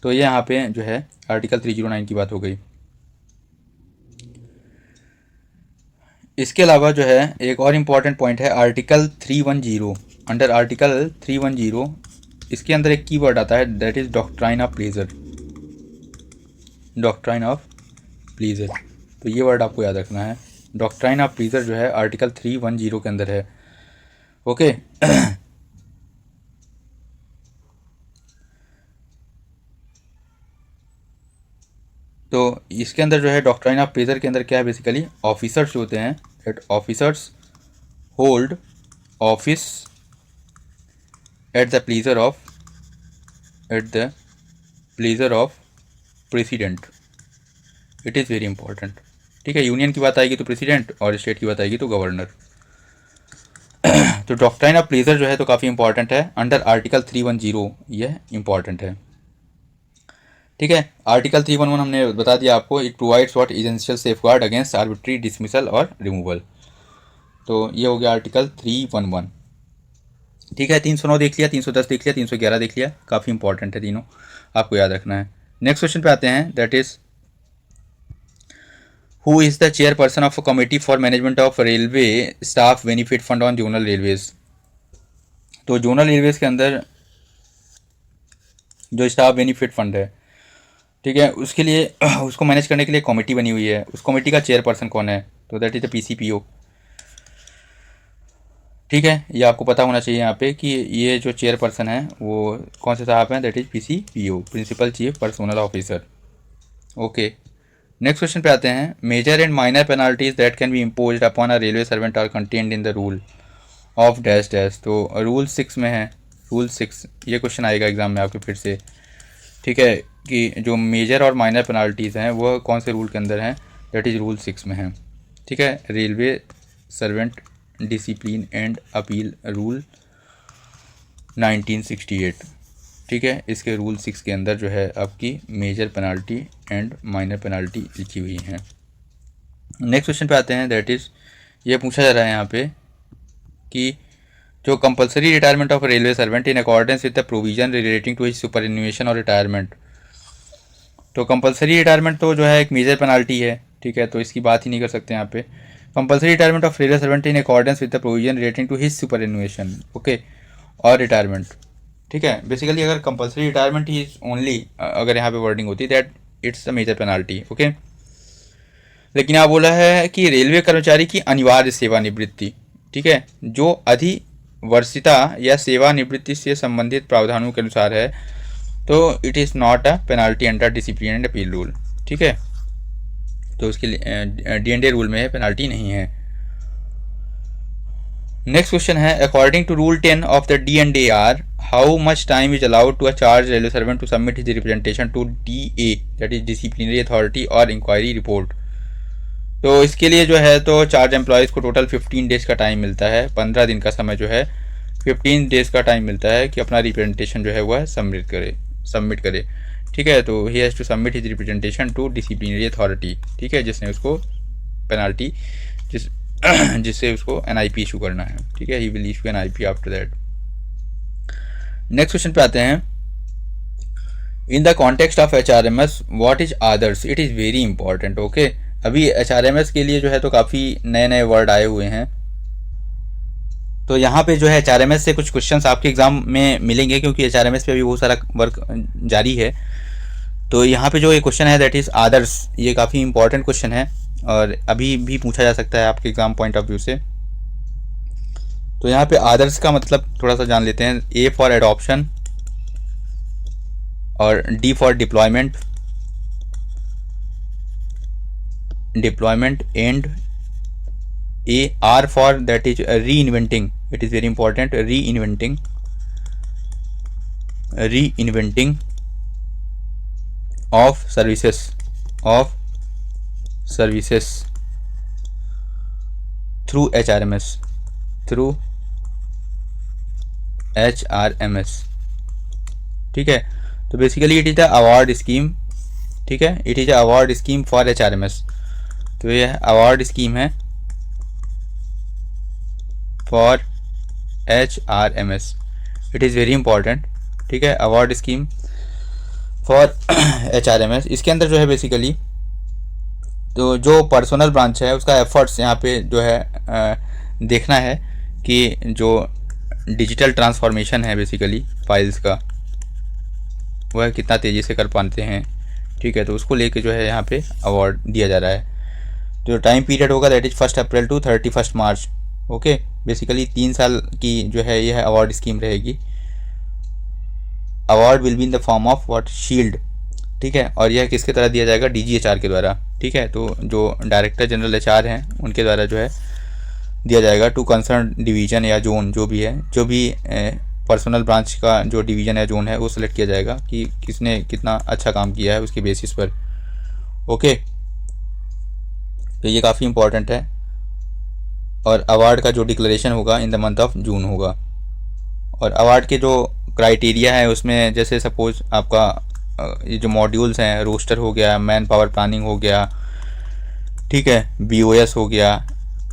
तो ये यहाँ पे जो है आर्टिकल 309 की बात हो गई। इसके अलावा जो है एक और इम्पॉर्टेंट पॉइंट है आर्टिकल 310। अंडर आर्टिकल 310 इसके अंदर एक कीवर्ड आता है that is doctrine of pleasure, doctrine of pleasure. तो ये वर्ड आपको याद रखना है, डॉक्ट्राइन ऑफ प्लेजर जो है आर्टिकल 310 के अंदर है। ओके तो इसके अंदर जो है डॉक्ट्राइन ऑफ प्लेजर के अंदर क्या है, बेसिकली ऑफिसर्स जो होते हैं that officers hold office at the pleasure of, at the pleasure of president. It is very important. ठीक है, यूनियन की बात आएगी तो प्रेसिडेंट और स्टेट की बात आएगी तो गवर्नर। तो डॉक्ट्राइन ऑफ प्लेजर जो है तो काफ़ी इंपॉर्टेंट है अंडर आर्टिकल 310, यह इंपॉर्टेंट है। ठीक है, आर्टिकल 311 हमने बता दिया आपको, it provides what essential safeguard against arbitrary dismissal और रिमूवल। तो ये हो गया आर्टिकल 311। ठीक है, 309 देख लिया, 310 देख लिया, 311 देख लिया, काफ़ी इंपॉर्टेंट है तीनों, आपको याद रखना है। नेक्स्ट क्वेश्चन पे आते हैं, that is who is the chairperson of a committee for management of railway staff benefit fund on zonal railways. तो जोनल रेलवेज के अंदर जो स्टाफ बेनिफिट फंड है, ठीक है, उसके लिए उसको मैनेज करने के लिए कमेटी बनी हुई है। उस कमेटी का चेयरपर्सन कौन है, तो दैट इज द PCPO। ठीक है, ये आपको पता होना चाहिए यहाँ पे कि ये जो चेयरपर्सन है वो कौन से साहब हैं, that is PCPO, principal chief personnel officer. Okay, next question पे आते हैं, major and minor penalties that can be imposed upon a railway servant are contained in the rule of dash dash. तो रूल 6 में है, rule 6, ये question आएगा exam में आपके फिर से। ठीक है, कि जो मेजर और माइनर पेनाल्टीज़ हैं वह कौन से रूल के अंदर हैं, दैट इज़ रूल 6 में है। ठीक है, railway servant discipline and appeal rule 1968। ठीक है, इसके रूल 6 के अंदर जो है आपकी major penalty and minor penalty लिखी हुई हैं। नेक्स्ट क्वेश्चन पे आते हैं, दैट इज़ ये पूछा जा रहा है यहाँ पे कि जो compulsory retirement of railway servant in accordance with the provision relating to his superannuation और रिटायरमेंट। तो कंपलसरी रिटायरमेंट तो जो है एक मेजर पेनाल्टी है। ठीक है, तो इसकी बात ही नहीं कर सकते यहाँ पे। Compulsory retirement of railway servant in accordance with the provision relating to his superannuation, okay, और रिटायरमेंट। ठीक है, बेसिकली अगर कंपलसरी रिटायरमेंट ही ओनली अगर यहाँ पे वर्डिंग होती that it's a major penalty. Okay, लेकिन यहाँ बोला है कि रेलवे कर्मचारी की अनिवार्य सेवानिवृत्ति, ठीक है, जो अधिवर्षिता या सेवानिवृत्ति से संबंधित प्रावधानों के अनुसार है, तो it is not a penalty under discipline and appeal rule. ठीक है, तो उसके लिए D&A रूल में पेनाल्टी नहीं है। नेक्स्ट क्वेश्चन है, according to rule 10 of the D&AR how much time is allowed to a charge railway servant to submit his representation to DA that is disciplinary authority और inquiry report. तो इसके लिए जो है तो चार्ज एम्प्लॉयज़ को total 15 days का time मिलता है, 15 दिन का समय जो है 15 डेज़ का टाइम मिलता है कि अपना रिप्रेजेंटेशन जो है वह सबमिट करे। ठीक है, तो he has to submit his representation to disciplinary authority, ठीक है, जिसने उसको पेनाल्टी जिससे उसको NIP इशू करना है। ठीक है, he will issue NIP after that. Next question पे आते हैं, इन the context of HRMS what is others, it is very important. Okay, अभी HRMS के लिए जो है तो काफ़ी नए नए वर्ड आए हुए हैं, तो यहाँ पे जो है HRMS से कुछ क्वेश्चंस आपके एग्जाम में मिलेंगे, क्योंकि HRMS पे अभी बहुत सारा वर्क जारी है। तो यहाँ पे जो ये क्वेश्चन है दैट इज़ आदर्स, ये काफ़ी इंपॉर्टेंट क्वेश्चन है और अभी भी पूछा जा सकता है आपके एग्जाम पॉइंट ऑफ व्यू से। तो यहाँ पे आदर्स का मतलब थोड़ा सा जान लेते हैं। A फॉर एडॉप्शन और D for deployment and R for that is reinventing, it is very important, reinventing of services through HRMS ठीक है, तो basically it is the award scheme. ठीक है, it is a award scheme for HRMS, तो ये award scheme है for HRMS, it is very important. ठीक है, अवार्ड स्कीम फॉर HRMS। इसके अंदर जो है बेसिकली तो जो पर्सनल ब्रांच है उसका एफर्ट्स यहाँ पे जो है देखना है कि जो डिजिटल ट्रांसफॉर्मेशन है बेसिकली फाइल्स का वह कितना तेज़ी से कर पाते हैं। ठीक है, तो उसको लेके जो है यहाँ पे अवार्ड दिया जा रहा है। जो टाइम पीरियड होगा that is 1 April to 31 March. Okay, basically 3 साल की जो है यह अवार्ड स्कीम रहेगी। Award will be in the form of what shield. ठीक है, और यह किसके द्वारा दिया जाएगा, DGHR के द्वारा। ठीक है, तो जो डायरेक्टर जनरल HR हैं उनके द्वारा जो है दिया जाएगा टू कंसर्न डिवीज़न या जोन, जो भी पर्सनल ब्रांच का जो डिवीज़न या जोन है वो सिलेक्ट किया जाएगा कि किसने कितना अच्छा काम किया है उसके बेसिस पर। ओके, तो ये काफ़ी इम्पोर्टेंट है। और अवार्ड का जो डिक्लेरेशन होगा in the month of June होगा। और अवार्ड के जो क्राइटेरिया है उसमें जैसे सपोज आपका ये जो मॉड्यूल्स हैं, रोस्टर हो गया, मैन पावर प्लानिंग हो गया, ठीक है, BOS हो गया,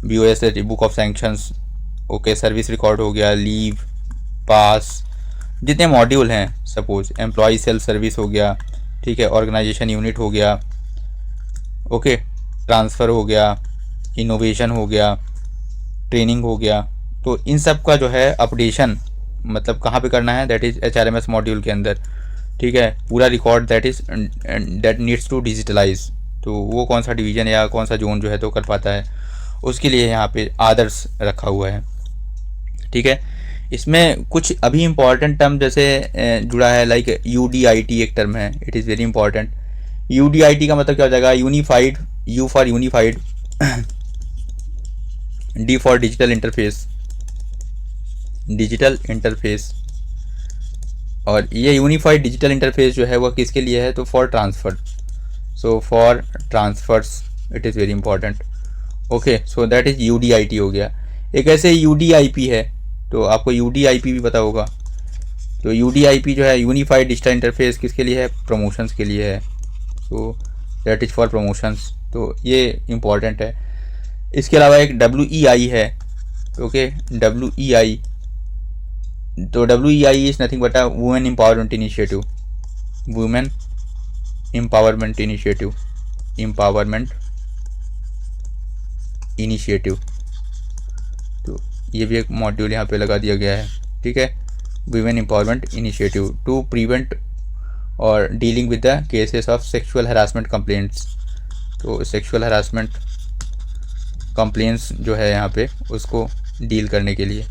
BOS book of sanctions, okay, service record हो गया, लीव पास, जितने मॉड्यूल हैं, सपोज एम्प्लॉय सेल्फ सर्विस हो गया, ठीक है, ऑर्गेनाइजेशन यूनिट हो गया, ओके, ट्रांसफ़र हो गया, इनोवेशन हो गया, ट्रेनिंग हो गया, तो इन सब का जो है अपडेशन मतलब कहाँ पे करना है, दैट इज़ HRMS मॉड्यूल के अंदर। ठीक है, पूरा record that needs to digitalize, तो वो कौन सा डिवीज़न या कौन सा जोन जो है तो कर पाता है, उसके लिए यहाँ पे आदर्श रखा हुआ है। ठीक है, इसमें कुछ अभी इम्पॉर्टेंट टर्म जैसे जुड़ा है, लाइक UDIT एक टर्म है, it is very important. UDIT का मतलब क्या हो जाएगा, unified, U for unified, D for digital interface, और ये यूनिफाइड डिजिटल इंटरफेस जो है वो किसके लिए है, तो for transfer, so for transfers it is very important. Okay, so that is UDIT हो गया। एक ऐसे UDIP है, तो आपको UDIP भी पता होगा। तो UDIP जो है यूनिफाइड डिजिटल इंटरफेस किसके लिए है, प्रमोशंस के लिए है, सो दैट इज़ फॉर प्रमोशंस, तो ये इम्पॉर्टेंट है। इसके अलावा एक WEI है, ओके, WEI, तो WEI is nothing but a women empowerment initiative, तो ये भी एक मॉड्यूल यहाँ पे लगा दिया गया है। ठीक है, women empowerment initiative to prevent और dealing with the cases of sexual harassment complaints, तो सेक्सुअल हरासमेंट कंप्लेंट्स जो है यहाँ पे उसको डील करने के लिए,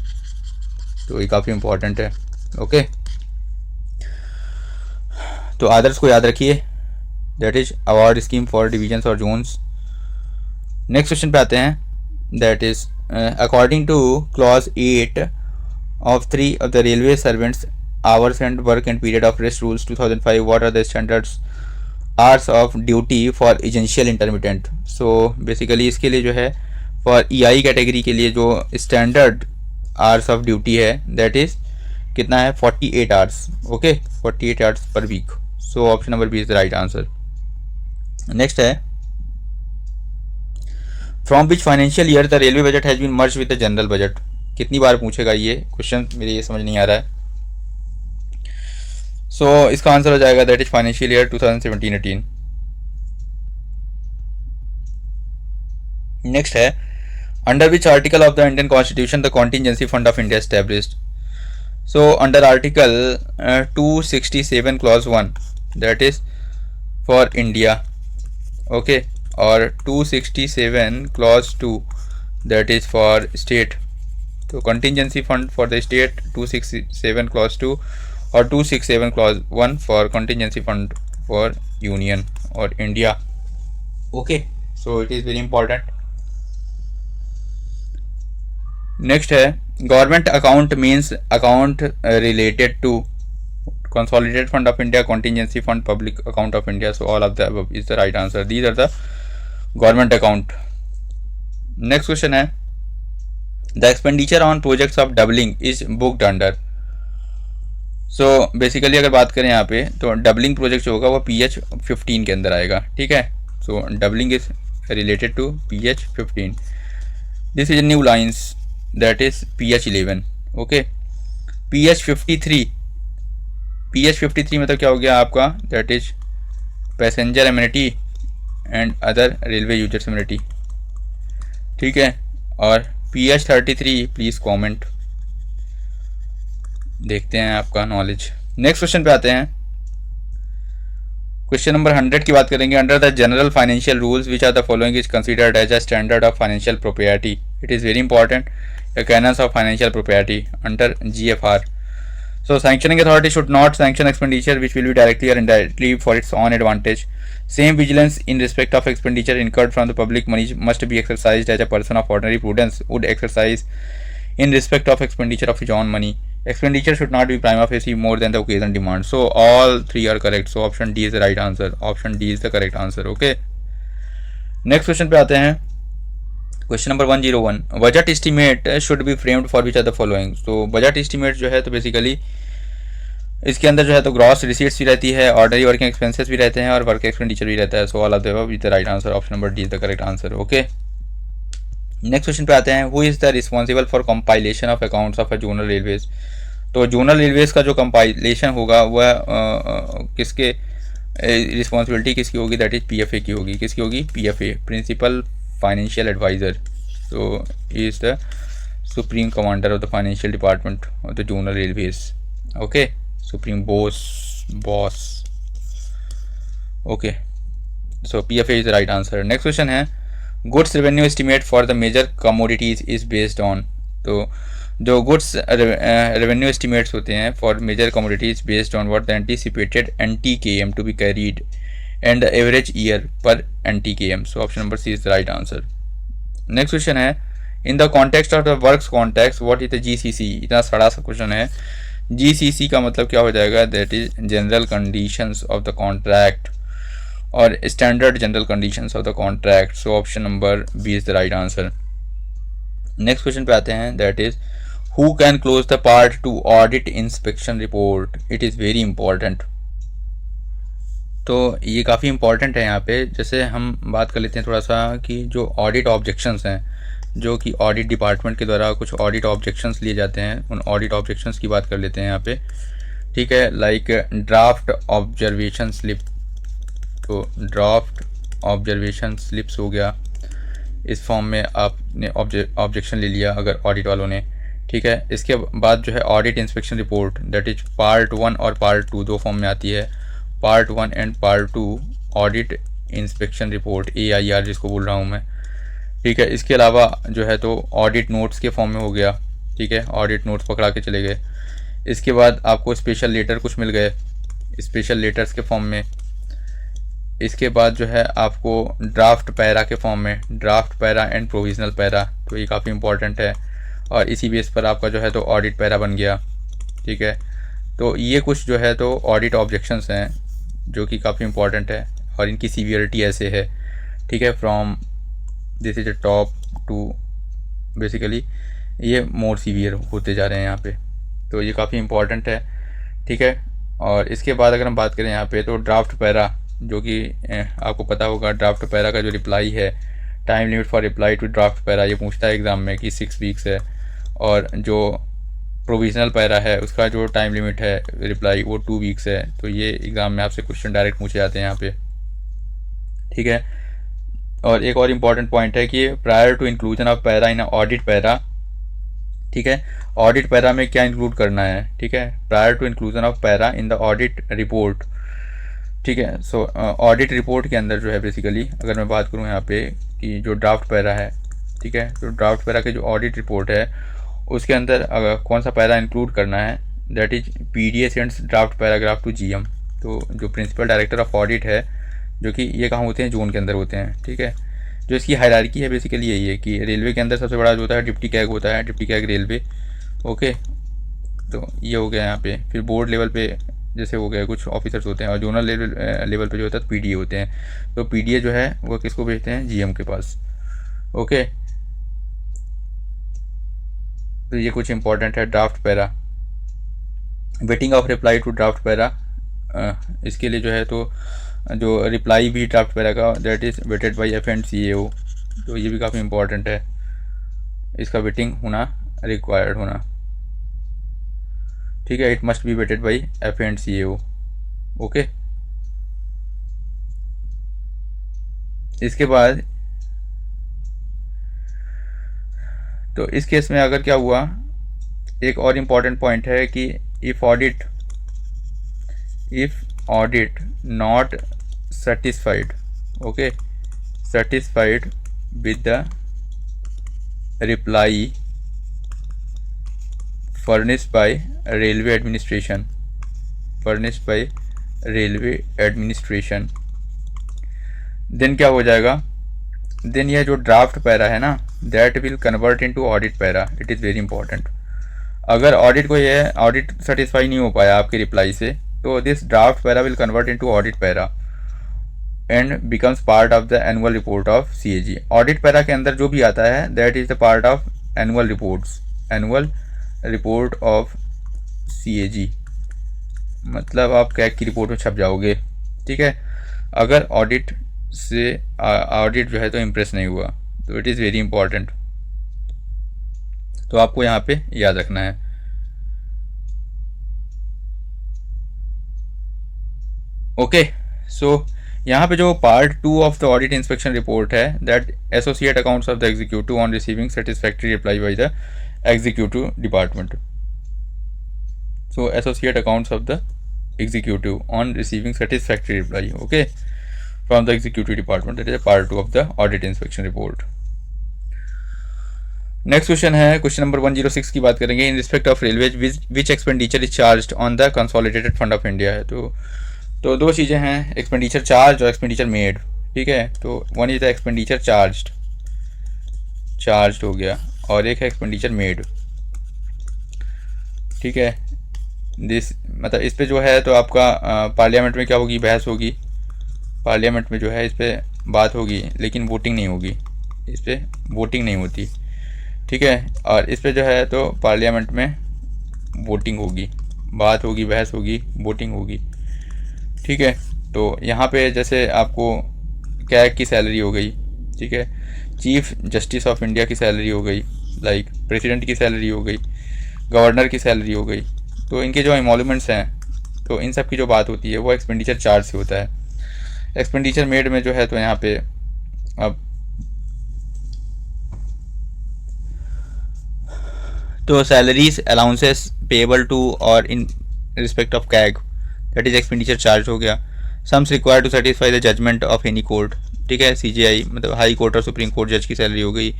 तो ये काफ़ी इम्पोर्टेंट है। ओके, तो आदर्श को याद रखिए, that is award scheme for divisions और जोन्स। नेक्स्ट क्वेश्चन पे आते हैं, that is according two clause 8 of 3 of the railway servants hours and work and period of rest rules 2005, what are the standards hours of duty for essential intermittent? so basically इसके लिए जो है for EI category के लिए जो standard hours of duty है that is कितना है 48 hours. Okay 48 hours per week. So option number B is the right answer. Next है, from which financial year the railway budget has been merge with the general budget? कितनी बार पूछेगा ये question, मेरे ये समझ नहीं आ रहा है। सो इसका आंसर हो जाएगा that is financial year 2017-18। Next है, under which article of the Indian constitution the contingency fund of India established? So under article 267 clause 1 that is for India. Okay, और 267 clause 2 that is for state. तो contingency fund for the state 267 clause 2 और 267 clause 1 for contingency fund for union और India. Okay, so it is very important. Next है, government account means account related to consolidated fund of India, contingency fund, public account of India. So all of the above is the right answer. These are the government account. Next question है, the expenditure on projects of doubling is booked under. So basically अगर बात करें यहाँ पे तो doubling project जो होगा वो PH15 के अंदर आएगा, ठीक है। So doubling is related to PH15. This is a new lines that is PH11. Okay, PH53 मतलब क्या हो गया आपका, that is passenger amenity and other railway users amenity, ठीक है। और PH33 प्लीज कमेंट, देखते हैं आपका नॉलेज। नेक्स्ट क्वेश्चन पे आते हैं, क्वेश्चन नंबर 100 की बात करेंगे। Under the general financial rules which are the following is considered as a standard of financial propriety? It is very important, a canons of financial propriety under GFR. So sanctioning authority should not sanction expenditure which will be directly or indirectly for its own advantage. Same vigilance in respect of expenditure incurred from the public money must be exercised as a person of ordinary prudence would exercise in respect of expenditure of his own money. Expenditure should not be prima facie more than the occasion demand. So all three are correct. So option D is the right answer. Option D is the correct answer. Okay. Next question पे आते हैं, question number 101, budget estimate should be framed for which are the following? तो budget estimate जो है तो basically इसके अंदर जो है तो ग्रॉस रिसीट्स भी रहती है, ऑर्डनरी वर्किंग एक्सपेंसेस भी रहते हैं और वर्क एक्सपेंडिचर भी रहता है। सो all of the above is the right answer. Option number D is the correct answer. Okay, next question पे आते हैं, who is the responsible for compilation of accounts of a zonal railways? तो zonal railways का जो compilation होगा वह किसके responsibility किसकी होगी? दैट इज PFA की होगी। किसकी होगी? PFA, principal financial adviser. So he is the supreme commander of the financial department of the Zonal Railways. Okay, supreme boss. Okay, so PFA is the right answer. Next question है, goods revenue estimate for the major commodities is based on? तो जो goods revenue estimates होते हैं for major commodities based on what the anticipated NTKM to be carried and the average year per NTKM. So option number C is the right answer. Next question है, in the context of the works context what is the GCC? इतना बड़ा सा question है। GCC का मतलब क्या हो जाएगा? That is general conditions of the contract और standard general conditions of the contract. So option number B is the right answer. Next question पे आते हैं, that is who can close the part two audit inspection report? It is very important. तो ये काफ़ी important है यहाँ पे। जैसे हम बात कर लेते हैं थोड़ा सा कि जो ऑडिट ऑब्जेक्शंस हैं, जो कि ऑडिट डिपार्टमेंट के द्वारा कुछ ऑडिट ऑब्जेक्शंस लिए जाते हैं, उन ऑडिट ऑब्जेक्शंस की बात कर लेते हैं यहाँ पे, ठीक है। लाइक ड्राफ्ट ऑब्जर्वेशन स्लिप, तो ड्राफ्ट ऑब्जर्वेशन स्लिप्स हो गया, इस फॉर्म में आपने ऑब्जेक्शन ले लिया अगर ऑडिट वालों ने, ठीक है। इसके बाद जो है audit inspection report, that is part 1 और पार्ट 2 दो फॉर्म में आती है। Part 1 and part 2 audit inspection report, AIR जिसको बोल रहा हूँ मैं, ठीक है। इसके अलावा जो है तो ऑडिट नोट्स के फॉर्म में हो गया, ठीक है, ऑडिट नोट्स पकड़ा के चले गए। इसके बाद आपको स्पेशल लेटर कुछ मिल गए, स्पेशल लेटर्स के फॉर्म में। इसके बाद जो है आपको ड्राफ्ट पैरा के फॉर्म में, draft para and provisional para, तो ये काफ़ी इंपॉर्टेंट है। और इसी बेस पर आपका जो है तो ऑडिट पैरा बन गया। ठीक है, तो ये कुछ जो है तो ऑडिट ऑब्जेक्शंस हैं जो कि काफ़ी इंपॉर्टेंट है और इनकी सीवियरिटी ऐसे है। ठीक है, from this is a top to basically ये मोर सीवियर होते जा रहे हैं यहाँ पे, तो ये काफ़ी इंपॉर्टेंट है। ठीक है, और इसके बाद अगर हम बात करें यहाँ पे तो ड्राफ्ट पैरा, जो कि आपको पता होगा ड्राफ्ट पैरा का जो रिप्लाई है, time limit for reply to draft para, ये पूछता है एग्ज़ाम में कि 6 वीक्स है। और जो प्रोविजनल पैरा है उसका जो टाइम लिमिट है रिप्लाई वो 2 वीक्स है। तो ये एग्ज़ाम में आपसे क्वेश्चन डायरेक्ट पूछे जाते हैं यहाँ पे। ठीक है, और एक और इम्पॉर्टेंट पॉइंट है कि prior to inclusion of para in audit para, ठीक है, ऑडिट पैरा में क्या इंक्लूड करना है। ठीक है, prior to inclusion of para in the audit report. ठीक है, सो ऑडिट रिपोर्ट के अंदर जो है बेसिकली अगर मैं बात करूँ यहाँ पे कि जो ड्राफ्ट पैरा है, ठीक है, तो ड्राफ्ट पैरा के जो ऑडिट रिपोर्ट है उसके अंदर कौन सा पैरा इंक्लूड करना है, that is PDA sends draft paragraph to GM. तो जो प्रिंसिपल डायरेक्टर ऑफ ऑडिट है, जो कि ये कहाँ होते हैं, जोन के अंदर होते हैं। ठीक है, जो इसकी हायरार्की है बेसिकली यही है कि रेलवे के अंदर सबसे बड़ा जो होता है डिप्टी कैग होता है, डिप्टी कैग रेलवे। ओके, तो ये हो गया यहाँ पे। फिर बोर्ड लेवल पे जैसे हो गया कुछ ऑफिसर्स होते हैं, और जोनल लेवल पे जो होता है पीडीए होते हैं। तो पीडीए जो है वो किसको भेजते हैं, जीएम के पास। ओके, तो ये कुछ इंपॉर्टेंट है draft para. Vetting of reply to draft para, इसके लिए जो है तो जो रिप्लाई भी ड्राफ्ट पैरा का, that is vetted by FNCAO। तो ये भी काफ़ी इंपॉर्टेंट है, इसका वेटिंग होना रिक्वायर्ड होना। ठीक है, it must be vetted by FNCAO। Okay, इसके बाद तो इस केस में अगर क्या हुआ, एक और इम्पॉर्टेंट पॉइंट है कि if audit not satisfied, okay, satisfied with the reply furnished by railway administration, then क्या हो जाएगा, देन ये जो ड्राफ्ट पैरा है ना, that will convert into audit para. It is very important. अगर ऑडिट को ये ऑडिट सेटिस्फाई नहीं हो पाया आपके रिप्लाई से, तो this draft para will convert into audit para and becomes part of the annual report of CAG। Audit para के अंदर जो भी आता है that is the part of annual report of CAG, मतलब आप कैग की रिपोर्ट में छप जाओगे। ठीक है, अगर ऑडिट जो है तो इम्प्रेस नहीं हुआ, तो इट इज़ वेरी इंपॉर्टेंट। तो आपको यहाँ पे याद रखना है। ओके, सो यहाँ पे जो part 2 of the audit inspection report है, that associate accounts of the executive on receiving satisfactory reply by the executive department. So associate accounts of the executive on receiving satisfactory reply, okay, from the executive department, that is part 2 of the audit inspection report. Next question है, question number 106 की बात करेंगे। In respect of railways which expenditure is charged on the consolidated fund of India है। तो दो चीज़ें हैं, expenditure charge और एक्सपेंडिचर मेड। ठीक है, तो one is the expenditure charged हो गया, और एक है एक्सपेंडिचर मेड। ठीक है, दिस मतलब इस पे जो है तो आपका पार्लियामेंट में क्या होगी, बहस होगी। पार्लियामेंट में जो है इस पर बात होगी, लेकिन वोटिंग नहीं होगी, इस पर वोटिंग नहीं होती। ठीक है, और इस पे जो है तो पार्लियामेंट में वोटिंग होगी, बात होगी, बहस होगी, वोटिंग होगी। ठीक है, तो यहाँ पे जैसे आपको कैग की सैलरी हो गई, ठीक है, चीफ जस्टिस ऑफ इंडिया की सैलरी हो गई, लाइक प्रेसिडेंट की सैलरी हो गई, गवर्नर की सैलरी हो गई, तो इनके जो एमोलूमेंट्स हैं, तो इन सब की जो बात होती है वो एक्सपेंडिचर चार्ज से होता है। एक्सपेंडिचर मेड में जो है तो यहाँ पे अब तो salaries allowances payable to or in respect of CAG, that is expenditure charge हो गया। Sums required to satisfy the judgement of any court, ठीक है, CJI मतलब हाई कोर्ट और सुप्रीम कोर्ट जज की सैलरी हो गई।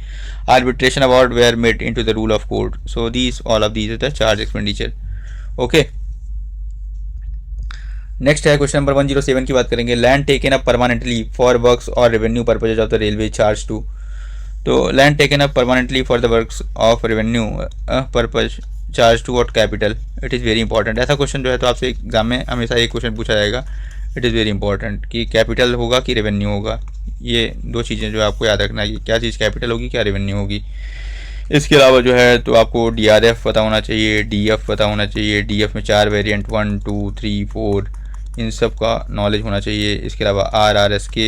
Arbitration award were made into the rule of court, so these all of these is the charge expenditure. Okay, next है question number 107 की बात करेंगे। Land taken up permanently for works और revenue purposes of the railway charge to. तो land taken up permanently for the works of revenue purpose charge to what capital. It is very important. ऐसा question जो है तो आपसे exam में हमेशा एक क्वेश्चन पूछा जाएगा, इट इज़ वेरी इंपॉर्टेंट, कि कैपिटल होगा कि रेवेन्यू होगा। ये दो चीज़ें जो आपको याद रखना है कि क्या चीज़ कैपिटल होगी, क्या रेवेन्यू होगी। इसके अलावा जो है तो आपको DRF पता होना चाहिए, DF पता होना चाहिए। DF में 4 वेरिएंट 1 2 3 4 इन सब का नॉलेज होना चाहिए। इसके अलावा RRSK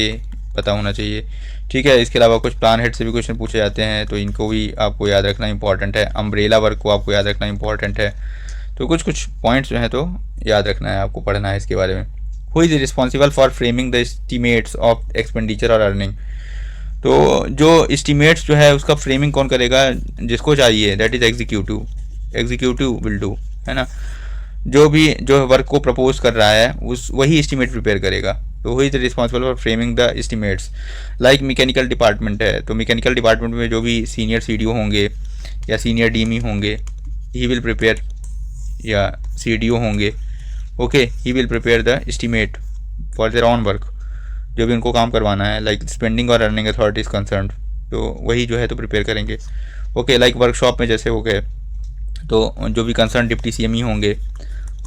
पता होना चाहिए, ठीक है। इसके अलावा कुछ प्लान हेड से भी क्वेश्चन पूछे जाते हैं, तो इनको भी आपको याद रखना इंपॉर्टेंट है। अम्ब्रेला वर्क को आपको याद रखना इंपॉर्टेंट है। तो कुछ कुछ पॉइंट्स जो हैं तो याद रखना है, आपको पढ़ना है इसके बारे में। Who is responsible for framing the estimates of expenditure और अर्निंग। तो जो एस्टीमेट्स जो है उसका फ्रेमिंग कौन करेगा, जिसको चाहिए, that is executive. Executive will do, है ना। जो भी जो वर्क को प्रपोज कर रहा है उस वही एस्टीमेट प्रिपेयर करेगा। तो who is responsible for framing the estimates. Like mechanical department है, तो मैकेनिकल डिपार्टमेंट में जो भी सीनियर CDO होंगे या सीनियर DME होंगे, ही विल प्रिपेयर, या CDO होंगे, okay, he will prepare the estimate for their on work, जो भी उनको काम करवाना है। लाइक स्पेंडिंग और अर्निंग अथॉरिटीज कंसर्न, तो वही जो है तो प्रिपेयर करेंगे, ओके। लाइक वर्कशॉप में जैसे हो गए, तो जो भी कंसर्न डिप्टी CME होंगे,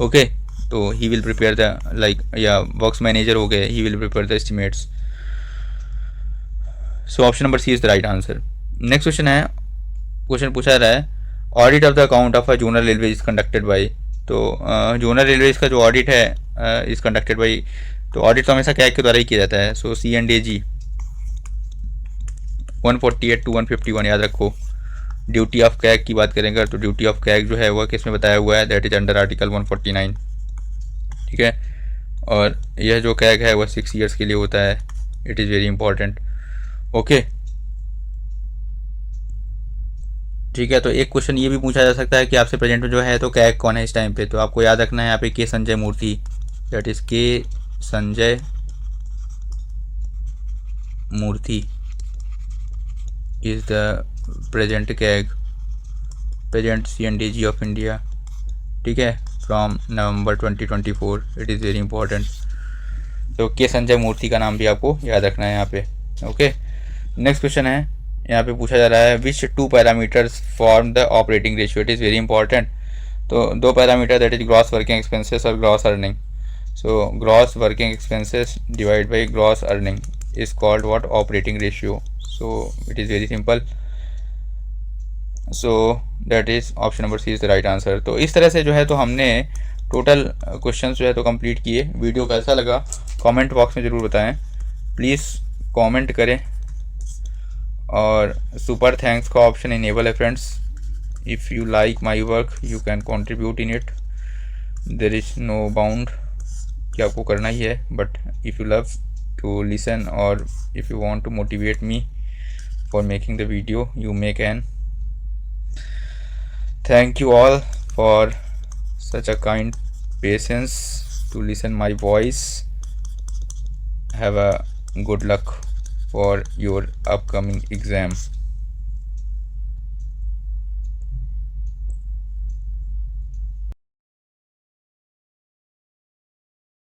ओके, तो he will prepare the, like, या वर्क्स मैनेजर हो गए, he will prepare the estimates. So option number C is the right answer. Next question है, क्वेश्चन पूछा जा रहा है, audit of the account of a zonal railway is conducted by. तो zonal railways का जो ऑडिट है इज कंडक्टेड बाई, तो ऑडिट तो हमेशा कैग के द्वारा ही किया जाता है। सो C&AG 148 to 151 याद रखो। ड्यूटी ऑफ कैग की बात करेंगे तो ड्यूटी ऑफ कैग जो है वह किस में बताया हुआ है, दैट इज अंडर आर्टिकल 149, ठीक है। और यह जो कैग है वह 6 ईयर्स के लिए होता है। It is very important, okay, ठीक है। तो एक क्वेश्चन ये भी पूछा जा सकता है कि आपसे प्रेजेंट में जो है तो कैग कौन है इस टाइम पे, तो आपको याद रखना है यहाँ पे K Sanjay Murthy, that is K Sanjay Murthy is the present CAG, present C&AG of India, ठीक है, from November 2024। It is very important. तो K संजय मूर्ति का नाम भी आपको याद रखना है यहाँ पे, ओके। नेक्स्ट क्वेश्चन है, यहाँ पे पूछा जा रहा है, which 2 parameters form the operating ratio. It is very important. तो 2 parameter, that is gross working expenses और gross earning. So gross working expenses divide by gross earning is called what, operating ratio. So it is very simple. So that is option number C is the right answer. तो इस तरह से जो है तो हमने total questions जो है तो कंप्लीट किए। वीडियो कैसा लगा कमेंट बॉक्स में ज़रूर बताएं, प्लीज़ कमेंट करें। और सुपर थैंक्स का ऑप्शन इनेबल है friends. If you like my work you can contribute in it, there is no bound कि आपको करना ही है, but if you love to listen और if you want to motivate me for making the video you may can. Thank you all for such a kind patience to listen my voice. Have a good luck for your upcoming exam.